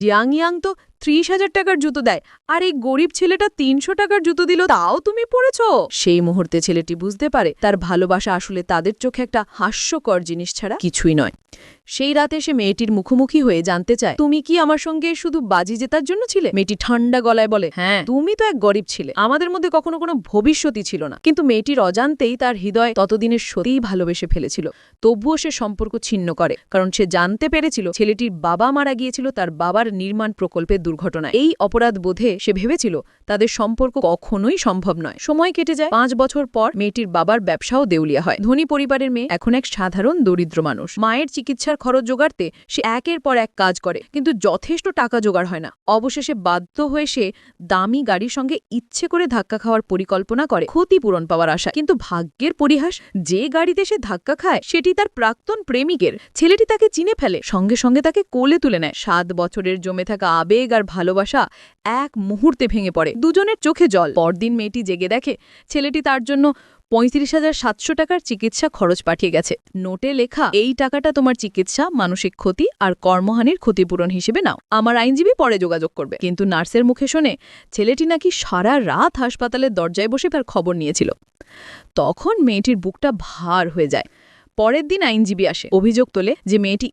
Young তো ৩০,০০০ টাকার জুতো দেয়, আর এই গরিব ছেলেটা ৩০০ টাকার জুতো দিল, তাও তুমি পড়েছ। সেই মুহূর্তে ছেলেটি বুঝতে পারে তার ভালোবাসা আসলে তাদের চোখে একটা হাস্যকর জিনিস ছাড়া কিছুই নয়। সেই রাতে সে মেয়েটির মুখোমুখি হয়ে জানতে চায়, তুমি কি আমার সঙ্গে শুধু বাজি জেতার জন্য ছিলে? মেয়েটি ঠান্ডা গলায় বলে, হ্যাঁ, তুমি তো এক গরিব ছিলে, আমাদের মধ্যে কখনো কোনো ভবিষ্যৎই ছিল না। কিন্তু মেয়েটির অজান্তেই তার হৃদয় ততদিনের সত্যিই ভালোবেসে ফেলেছিল। তবুও সে সম্পর্ক ছিন্ন করে, কারণ সে জানতে পেরেছিল ছেলেটির বাবা মারা গিয়েছিল তার বাবার নির্মাণ প্রকল্পের দুর্ঘটনায়। এই অপরাধ বোধে সে ভেবেছিল তাদের সম্পর্ক কখনোই সম্ভব নয়। সময় কেটে যায়। ৫ বছর পর মেয়েটির বাবার ব্যবসাও দেউলিয়া হয়। ধনী পরিবারের মেয়ে এখন এক সাধারণ দরিদ্র মানুষ। মায়ের চিকিৎসার খরচ জোগাড়তে সে একের পর এক কাজ করে, কিন্তু যথেষ্ট টাকা জোগাড় হয় না। অবশেষে বাধ্য হয়ে সে দামি গাড়ির সঙ্গে ইচ্ছে করে ধাক্কা খাওয়ার পরিকল্পনা করে ক্ষতিপূরণ পাওয়ার আশা। কিন্তু ভাগ্যের পরিহাস, যে গাড়িতে সে ধাক্কা খায় সেটি তার প্রাক্তন প্রেমিকের। ছেলেটি তাকে চিনে ফেলে, সঙ্গে সঙ্গে তাকে কোলে তুলে নেয়। ৭ বছরের জমে থাকা আবেগ আর ভালোবাসা এক মুহূর্তে ভেঙে পড়ে। দুজনের চোখে জল। পরদিন মেয়েটি জেগে দেখে ছেলেটি তার জন্য ৩৫,৭০০ টাকার চিকিৎসা খরচ পাঠিয়ে গেছে। নোটে লেখা, এই টাকাটা তোমার চিকিৎসা, মানসিক ক্ষতি আর কর্মহানির ক্ষতিপূরণ হিসেবে নাও, আমার আইনজীবী পরে যোগাযোগ করবে। কিন্তু নার্সের মুখে শোনে ছেলেটি নাকি সারা রাত হাসপাতালের দরজায় বসে তার খবর নিয়েছিল। তখন মেয়েটির বুকটা ভার হয়ে যায়। পরের দিন আইনজীবী আসে, অভিযোগ তোলে যে মেয়েটি